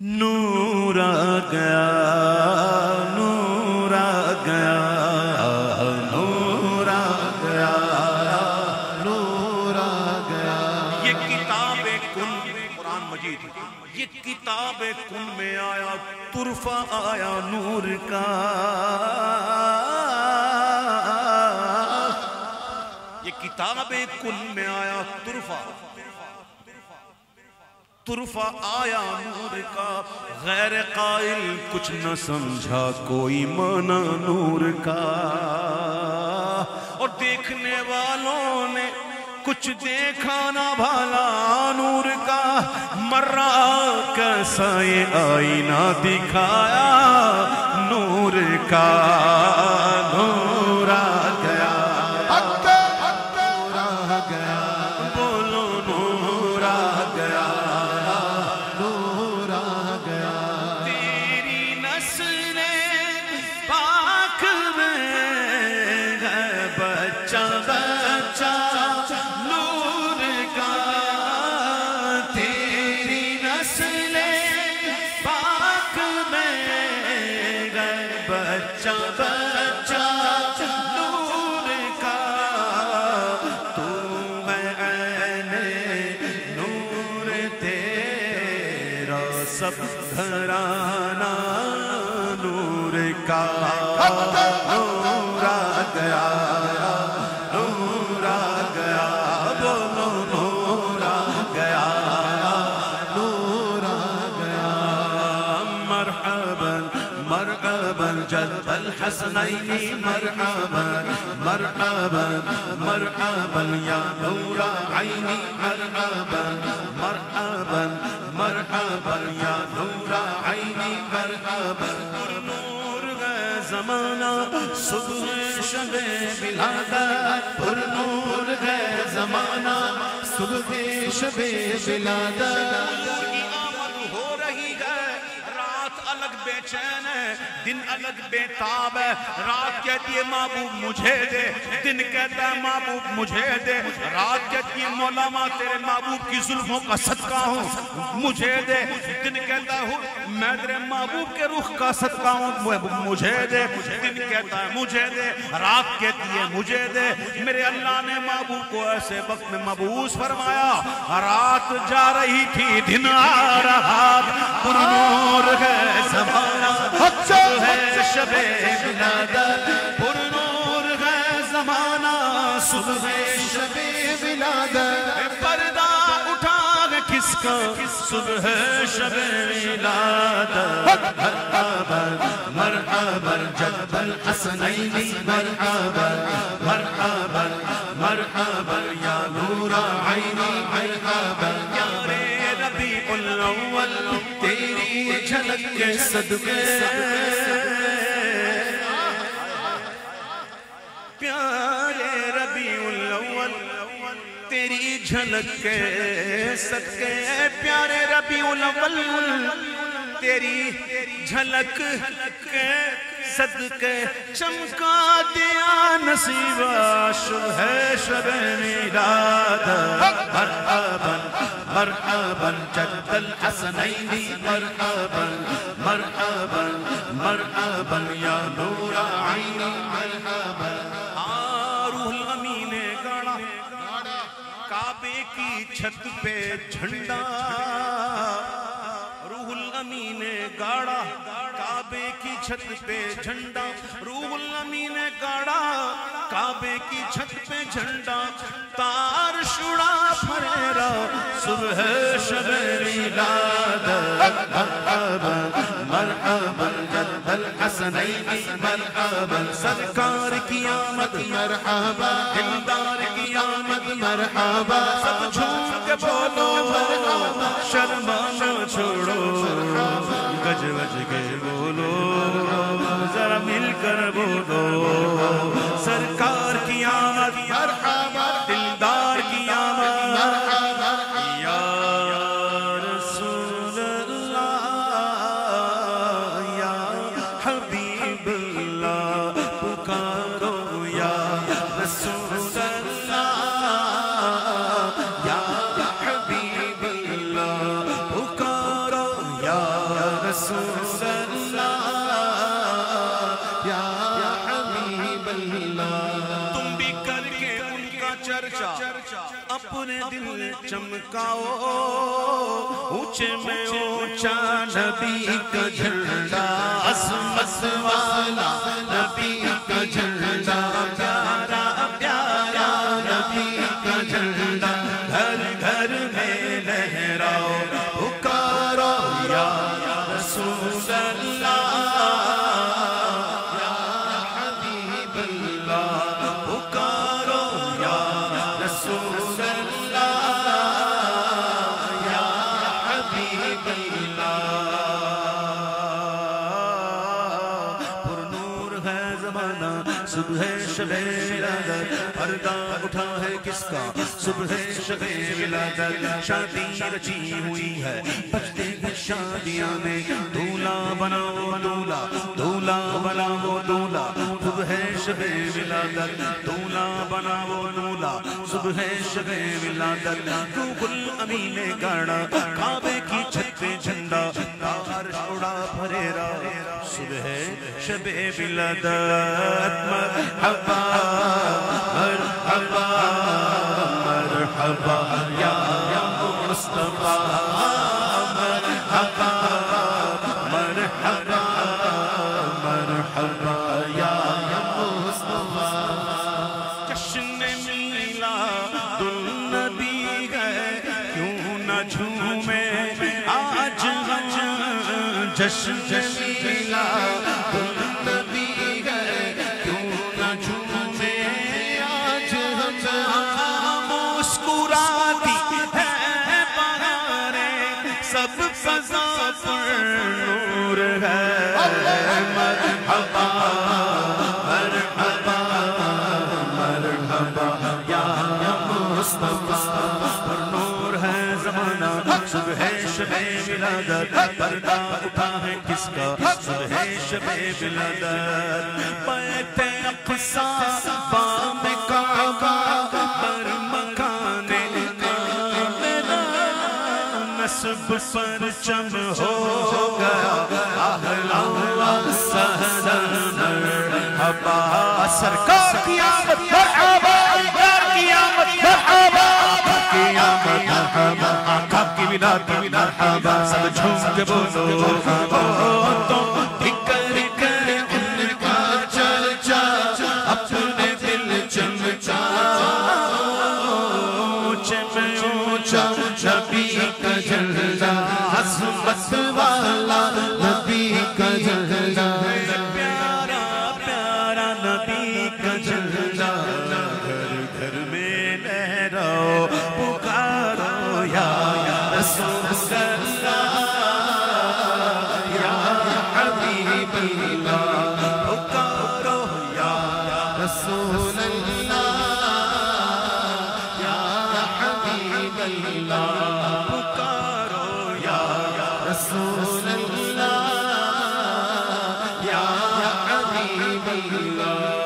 نور آ گیا، نور آ گیا، نور آ گیا، نور آ گیا۔ یہ کتاب کن، قرآن مجید، یہ کتاب کن میں آیا طرفہ آیا نور کا، یہ کتاب کن میں آیا طرفہ آیا نور کا، غیر قائل کچھ نہ سمجھا کوئی معنی نور کا، اور دیکھنے والوں نے کچھ دیکھا نہ بھالا نور کا، مرا کیسا یہ آئینہ دکھایا نور کا، نور آ گیا، نور آ گیا، بولو نور آ گیا، نور آ گیا۔ تیری نسل پاک میں ہے بچہ بچہ نور کا، تیری نسل پاک میں ہے بچہ بچہ نور کا، تو ہے عین نور تیرا سب گھرانہ نور کا، نور آ گیا، نور آ گیا، بولو نور آ گیا، نور آ گیا۔ مرحبا مرحبا جد الحسنین، مرحبا مرحبا مرحبا یا نور عینی، مرحبا مرحبا مرحبا یا نور عینی، مرحبا پر نور ہے زمانہ صبح شب ولادت، پر نور ہے زمانہ صبح شب ولادت، نور کی آمد ہو رہی ہے، رات الگ بے چین ہے، دن الگ بے تاب ہے، رات کہتی ہے محبوب مجھے دے، دن کہتا ہے محبوب مجھے دے، رات کہتی ہے مولا ماں تیرے محبوب کی زلفوں کا صدقہ ہوں مجھے دے، دن کہتا ہے میں تیرے محبوب کے رخ کا صدقہ ہوں مجھے دے، دن کہتا ہے مجھے دے، رات کہتی ہے مجھے دے، میرے اللہ نے محبوب کو ایسے وقت میں مبعوث فرمایا، رات جا رہی تھی دن آ رہا، پر نور ہے زمانہ ہے شب ولادت، پر نور ہے زمانہ صبح شب ولادت، پردہ اٹھا کس کا صبح شب ولادت، مرحبا مرحبا جد الحسنین، مرحبا مرحبا مرحبا یا نور عینی، مرحبا یا ربیع الاول تیری جھلک کے صدقے، پیارے ربیع الاول تیری جھلک کے صدقے، پیارے ربیع الاول تیری جھلک کے صدقے، چمکا دیا نصیبہ شبہ شب ولادت، مرحبا مرحبا جد الحسنین، مرحبا مرحبا مرحبا یا نور عینی، مرحبا۔ روح الامین نے گاڑا کعبے کی چھت پہ جھنڈا، روح الامین نے گاڑا کعبے کی چھت پہ جھنڈا، روح الامین نے گاڑا کعبے کی چھت پہ جھنڈا، تار شڑا پھریرا صبح شب ولادت، مرحبا مرحبا جد الحسنین، مرحبا سرکار کی آمد، مرحبا دلدار کی آمد، مرحبا، سب جھوم کے بولو شرمانا چھوڑو، گج وج کے بولو ذرا مل کر بولو، سرکار کی آمد، مرحبا، دلدار کی آمد، مرحبا، یا رسول اللہ یا حبیب اللہ، پکارو یا رسول اللہ یا حبیب اللہ، پکارو یا رسول اللہ یا حبیب اللہ تم بھی کر کے ان کا چرچا اپنے دل چمکاؤ اونچے میں اونچا نبی کا جھنڈا عظمت والا نبی کا جھنڈا پیارا پیارا نبی کا جھنڈا گھر گھر میں لہراؤ پکارو یا رسول اللہ یا حبیب اللہ پکارو یا رسول اللہ یا حبیب اللہ پر نور ہے زمانہ صبح شب ولادت پردہ اٹھا ہے کس کا صبح شب ولادت شادی رچی ہوئی ہے بجتے ہیں شادیاں میں دولہا بناؤ دولہا دولہا بناؤ دولہا صبح شب ولادت دولہا بناؤ دولہا صبح شب ولادت روح الامین نے گاڑا کعبے کی چھت پہ جھنڈا عرش اڑا پھریرا صبح شب ولادت مرحبا مرحبا مرحبا یا مصطفیٰ مرحبا مرحبا مرحبا یا مصطفیٰ جشن میلاد النبی ہے کیوں نہ جھومے آج ہم جشن میلاد النبی ہے کیوں نہ جھومے آج ہم مسکراتی ہے بہاریں سب فضا پر نور ہے مرحبا مرحبا مرحبا یا مصطفیٰ پر نور ہے زمانہ صبح شب ولادت پردہ اٹھا ہے کس کا صبح شب ولادت بیت اقصی بام کعبہ پر مکان آمنہ نسب پرچم ہو گیا اہلا و سہلا مرحبا سرکار کی آمد مرحبا سرکار کی آمد مرحبا قیامت مرحبا آقا کی ولادت مرحبا سب جھوم کے بولو تم ذکر کر ان کا چرچا اپنے دل چمچا اونچے میں اونچا نبی کا جھنڈا عظمت والا نبی کا جھنڈا پیارا پیارا نبی کا جھنڈا گھر گھر میں لہراؤ پکارو یا رسول اللہ یا حبیب اللہ پکارو یا رسول اللہ یا حبیب اللہ پکارو یا رسول اللہ یا حبیب اللہ